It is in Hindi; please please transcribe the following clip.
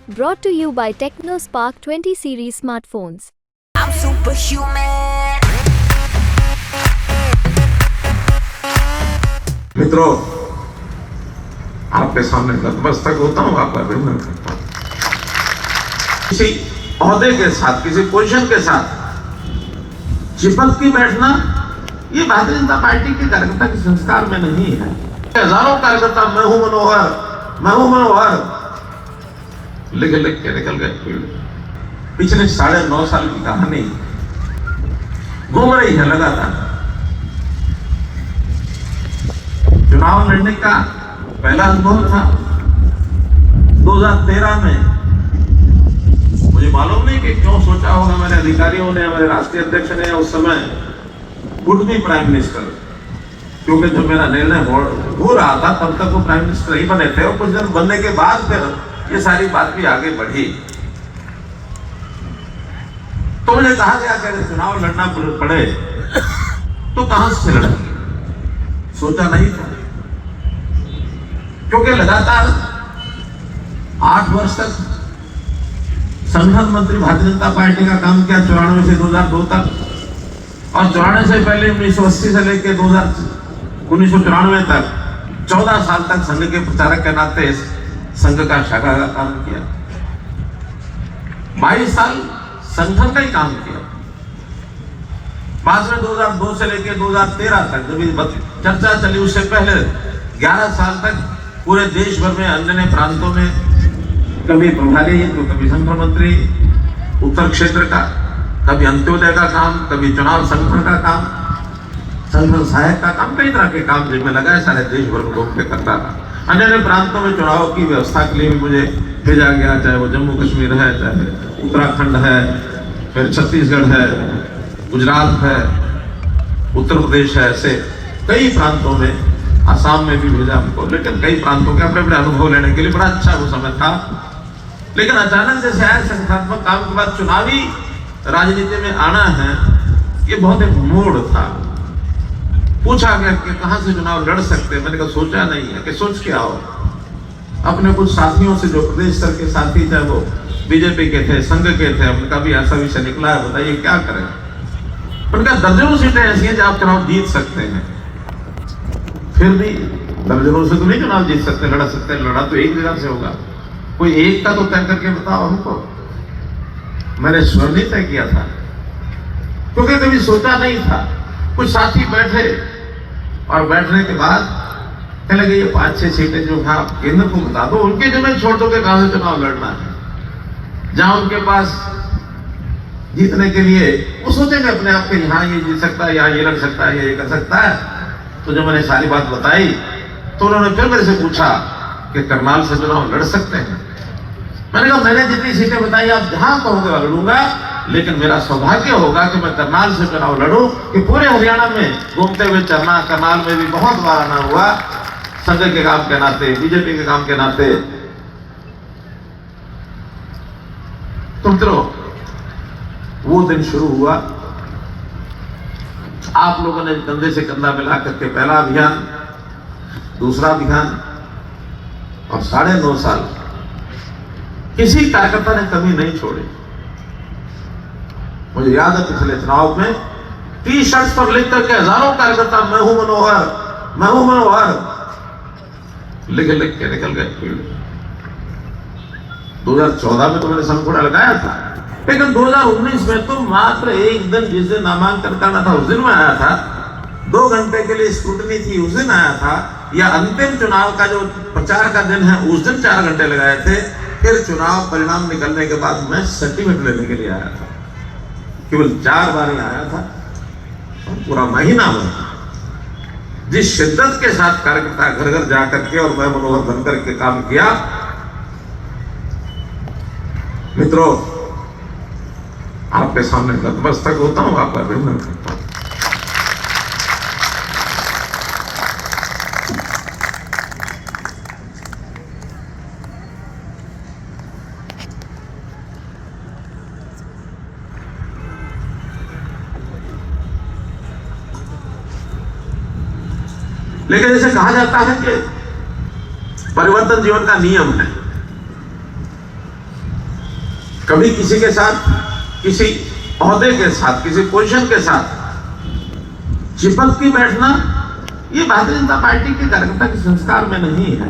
Brought to you by TechnoSpark 20 series smartphones. I'm superhuman. मित्रों, आपके सामने नतमस्तक होता हूँ, आपका अभिनंदन करता हूँ। किसी ओहदे के साथ, किसी पोजीशन के साथ चिपक के बैठना, ये भारतीय जनता पार्टी के कार्यकर्ता के संस्कार में नहीं है। हजारों कार्यकर्ता मैं हूं मनोहर लिख के निकल गए फील्ड। पिछले 9.5 साल की कहानी घूम रही है लगातार। चुनाव लड़ने का पहला अनुभव था 2013 में। मुझे मालूम नहीं कि क्यों सोचा होगा मेरे अधिकारियों ने, हमारे राष्ट्रीय अध्यक्ष ने उस समय वुड बी प्राइम मिनिस्टर, क्योंकि जो मेरा निर्णय हो रहा था तब तक वो प्राइम मिनिस्टर ही बने थे, और कुछ दिन बनने के बाद फिर ये सारी बात भी आगे बढ़ी। तो मुझे कहा गया कि अगर चुनाव लड़ना पड़े तो कहां से लड़ेंगे, सोचा नहीं था। क्योंकि लगातार 8 वर्ष तक संगठन मंत्री भारतीय जनता पार्टी का काम किया, 94 से 2002 तक, और 94 से पहले 1980 से लेकर 1994 तक 14 साल तक संघ के प्रचारक के नाते संघ का शाखा का काम किया। 22 साल संगठन का ही काम किया। बाद में 2002 से लेकर 2013 तक जब चर्चा चली, उससे पहले 11 साल तक पूरे देश भर में अन्य प्रांतों में कभी प्रभारी तो कभी संगठन मंत्री उत्तर क्षेत्र का, कभी अंत्योदय का काम, कभी चुनाव संगठन का काम, संगठन सहायक का काम, कई तरह के काम जिनमें लगाए सारे देश भर में घूम के करता था। अन्य प्रांतों में चुनाव की व्यवस्था के लिए भी मुझे भेजा गया, चाहे वो जम्मू कश्मीर है, चाहे उत्तराखंड है, फिर छत्तीसगढ़ है, गुजरात है, उत्तर प्रदेश है, ऐसे कई प्रांतों में, आसाम में भी भेजा हमको। लेकिन कई प्रांतों के अपने अपने अनुभव लेने के लिए बड़ा अच्छा वो समय था। लेकिन अचानक जैसे आया संगठनात्मक काम के बाद चुनावी राजनीति में आना है, ये बहुत एक मोड़ था। पूछा गया कि कहां से चुनाव लड़ सकते हैं, मैंने कहा सोचा नहीं है कि सोच के आओ। अपने कुछ साथियों से, जो प्रदेश स्तर के साथी थे, वो बीजेपी के थे, संघ के थे, उनका भी ऐसा विषय निकला है, बताइए क्या करें। उनका दर्जनों सीटें ऐसी हैं जो आप चुनाव जीत सकते हैं, फिर भी दर्जनों से तो नहीं चुनाव जीत सकते, लड़ सकते हैं। लड़ा तो एक जगह से होगा, कोई एक का तो तय करके बताओ हमको। मैंने स्वयं नहीं तय किया था, क्योंकि कभी सोचा नहीं था। कुछ साथी बैठे और बैठने के बाद कहने लगे ये 5-6 सीटें जो है केंद्र को बता दो, उनके जगह छोड़ दो कि कहां से चुनाव लड़ना है। जहां उनके पास जीतने के लिए वो सोचेंगे अपने आप के, यहाँ ये जीत सकता है, यहाँ ये लड़ सकता है, ये कर सकता है। तो जब मैंने सारी बात बताई तो उन्होंने फिर मेरे से पूछा कि करनाल से चुनाव लड़ सकते हैं। मैंने कहा मैंने जितनी सीटें बताई आप जहां कहोगे लड़ूंगा, लेकिन मेरा सौभाग्य होगा कि मैं करनाल से चुनाव लड़ूं, कि पूरे हरियाणा में घूमते हुए चलना। करनाल में भी बहुत बार आना हुआ, संघ के काम के नाते, बीजेपी के काम के नाते। तो मित्रों, वो दिन शुरू हुआ। आप लोगों ने कंधे से कंधा मिला करके पहला अभियान, दूसरा अभियान, और 9.5 साल किसी कार्यकर्ता ने कमी नहीं छोड़ी। मुझे याद है पिछले चुनाव में टी शर्ट्स पर लिख करके हजारों कार्यकर्ता मैं हूं मनोहर लिख के निकल गए फील्ड। 2014 में तो मैंने संघोड़ा लगाया था, लेकिन 2019 में तो मात्र एक दिन, जिस दिन नामांकन करना था उस दिन में आया था। 2 घंटे के लिए स्क्रूटनी थी उस दिन आया था, या अंतिम चुनाव का जो प्रचार का दिन है उस दिन 4 घंटे लगाए थे। फिर चुनाव परिणाम निकलने के बाद मैं सर्टिफिकेट लेने के लिए आया था। केवल 4 बार ही आया था, पूरा महीना में जिस शिद्दत के साथ कार्यकर्ता घर घर जाकर के और मैं मनोहर बनकर के काम किया। मित्रों, आपके सामने नतमस्तक होता हूं, आपका अभिनंदन करता हूं। लेकिन जैसे कहा जाता है कि परिवर्तन जीवन का नियम है, कभी किसी के साथ, किसी ओहदे के साथ, किसी पोजीशन के साथ चिपक के बैठना ये भारतीय जनता पार्टी के कार्यकर्ता के संस्कार में नहीं है।